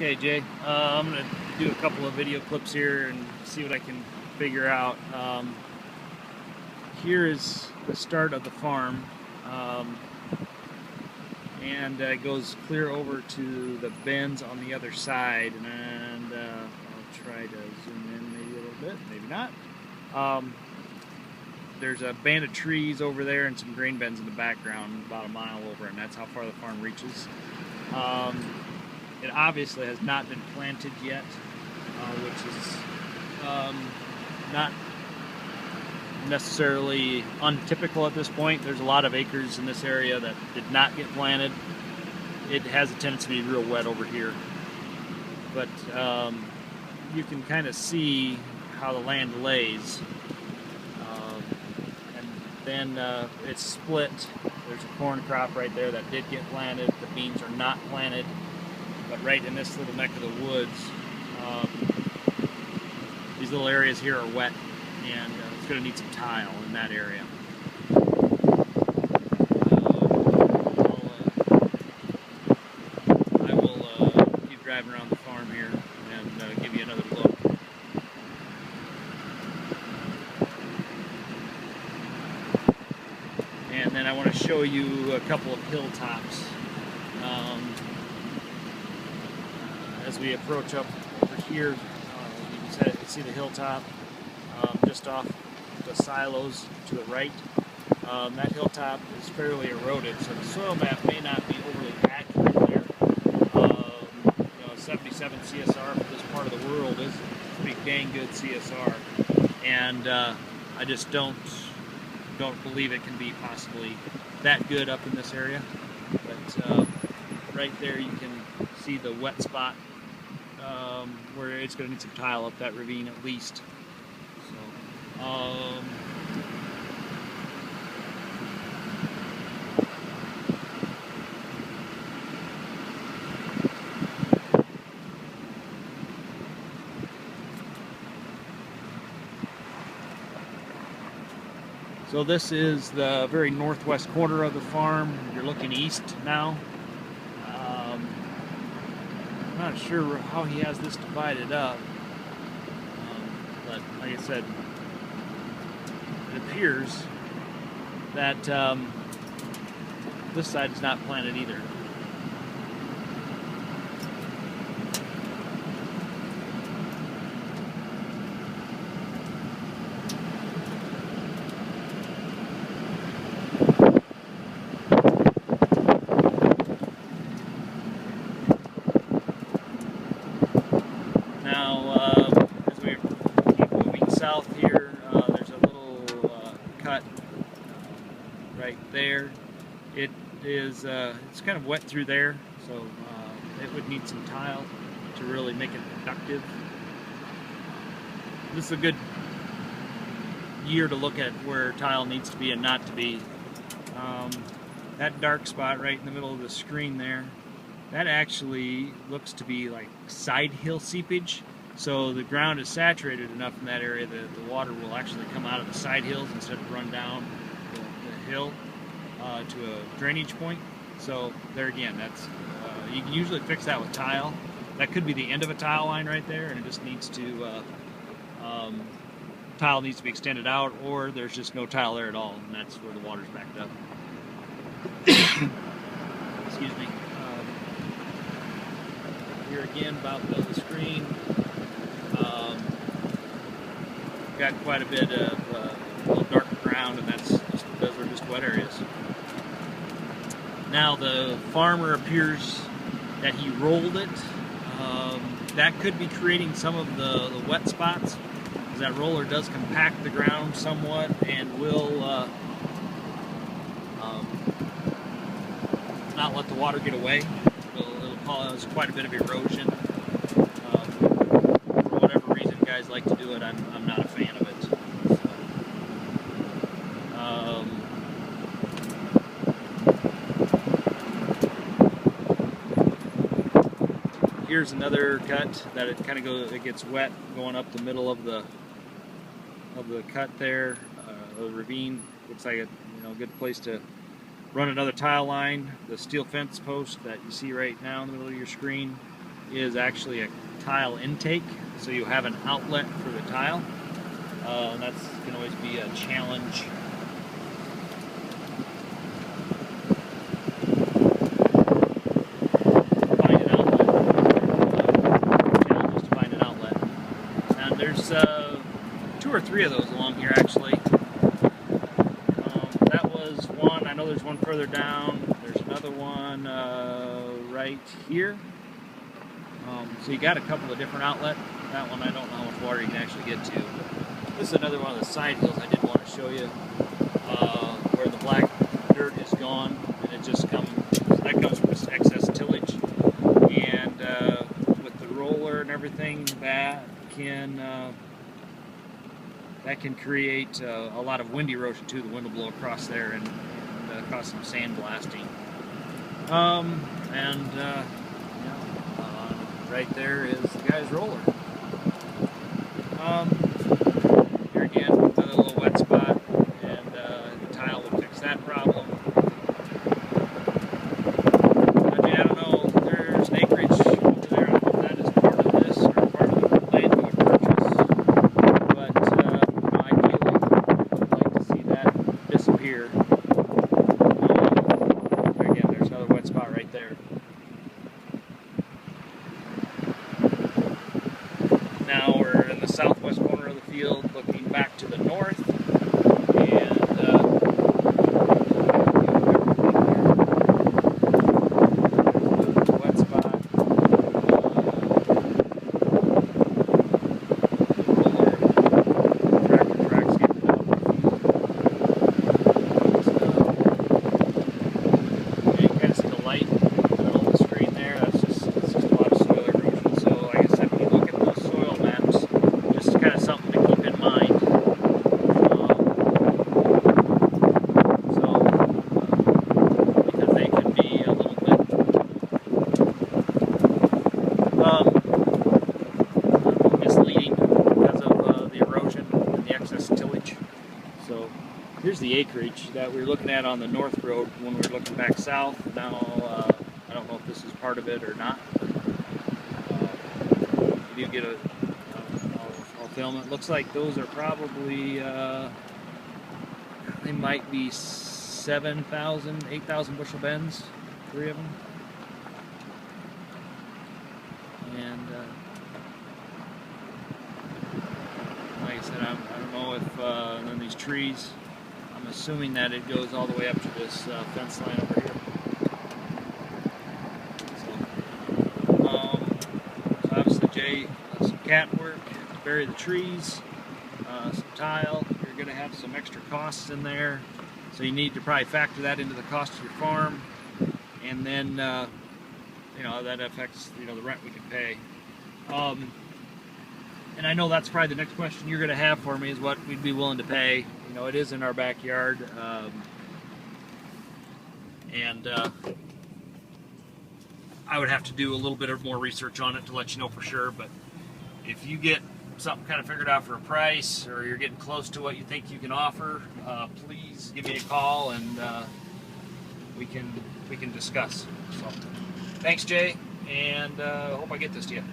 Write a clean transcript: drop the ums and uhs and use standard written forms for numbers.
Okay, Jay, I'm going to do a couple of video clips here and see what I can figure out. Here is the start of the farm, and it goes clear over to the bends on the other side, and I'll try to zoom in maybe a little bit, maybe not. There's a band of trees over there and some grain bins in the background about a mile over, and that's how far the farm reaches. It obviously has not been planted yet, which is not necessarily untypical at this point. There's a lot of acres in this area that did not get planted. It has a tendency to be real wet over here. But you can kind of see how the land lays. And then it's split. There's a corn crop right there that did get planted. The beans are not planted. But right in this little neck of the woods, these little areas here are wet, and it's going to need some tile in that area. I will keep driving around the farm here and give you another look. And then I want to show you a couple of hilltops. As we approach up over here, you can see the hilltop just off the silos to the right. That hilltop is fairly eroded, so the soil map may not be overly accurate there. 77 CSR for this part of the world is pretty dang good CSR, and I just don't believe it can be possibly that good up in this area. But right there you can see the wet spot where it's going to need some tile up that ravine at least. So this is the very northwest corner of the farm. You're looking east now. I'm not sure how he has this divided up, but like I said, it appears that this side is not planted either. As we keep moving south here, there's a little cut right there. It is it's kind of wet through there, so it would need some tile to really make it productive. This is a good year to look at where tile needs to be and not to be. That dark spot right in the middle of the screen there, that actually looks to be like side hill seepage. So the ground is saturated enough in that area that the water will actually come out of the side hills instead of run down the hill to a drainage point. So there again, that's you can usually fix that with tile. That could be the end of a tile line right there, and it just needs to tile needs to be extended out, or there's just no tile there at all, and that's where the water's backed up. Excuse me. Here again, about the screen. Got quite a bit of a little darker ground, and those are just wet areas. Now the farmer appears that he rolled it. That could be creating some of the wet spots, because that roller does compact the ground somewhat and will not let the water get away. It'll cause quite a bit of erosion. For whatever reason guys like to do it, I'm not a fan of it. So, here's another cut that it gets wet going up the middle of the cut there. The ravine looks like a good place to run another tile line. The steel fence post that you see right now in the middle of your screen is actually a tile intake, so you have an outlet for the tile. And that's can always be a challenge. Find an outlet. Challenges to find an outlet. And there's 2 or 3 of those along here actually. That was one. I know there's one further down. There's another one right here. So you got a couple of different outlets. That one I don't know how much water you can actually get to. This is another one of the side hills I did want to show you, where the black dirt is gone, and it just comes from this excess tillage. And with the roller and everything, that can create a lot of wind erosion too. The wind will blow across there and cause some sandblasting. Right there is the guy's roller. Here again, another little wet spot, and the tile would fix that problem. I don't know, there's an acreage over there. I don't know if that is part of this or part of the land we would purchase, but ideally, I'd like to see that disappear. Again, there's another wet spot right there. Now we're in the southwest corner of the field, looking back to the north, and wet spot. Tractor tracks getting out. You can kind of see the light in the middle of the screen there. It's just a lot of soil erosion. So, like I said, when you look at those soil maps, just kind of something to keep in mind. Because they can be a little bit misleading because of the erosion and the excess tillage. So here's the acreage that we were looking at on the north road when we were looking back south. Now I don't know if this is part of it or not. You do get a I'll film it. Looks like those are probably they might be 7,000, 8,000 bushel bends, 3 of them. And like I said, I don't know if and then these trees, I'm assuming that it goes all the way up to this fence line over here. So obviously Jay does some cat work to bury the trees, some tile. You're going to have some extra costs in there, so you need to probably factor that into the cost of your farm, and then you know, that affects, you know, the rent we can pay. And I know that's probably the next question you're going to have for me, is what we'd be willing to pay. You know, it is in our backyard, and I would have to do a little bit of more research on it to let you know for sure. But if you get something kind of figured out for a price, or you're getting close to what you think you can offer, please give me a call, and we can discuss. So, thanks, Jay, and hope I get this to you.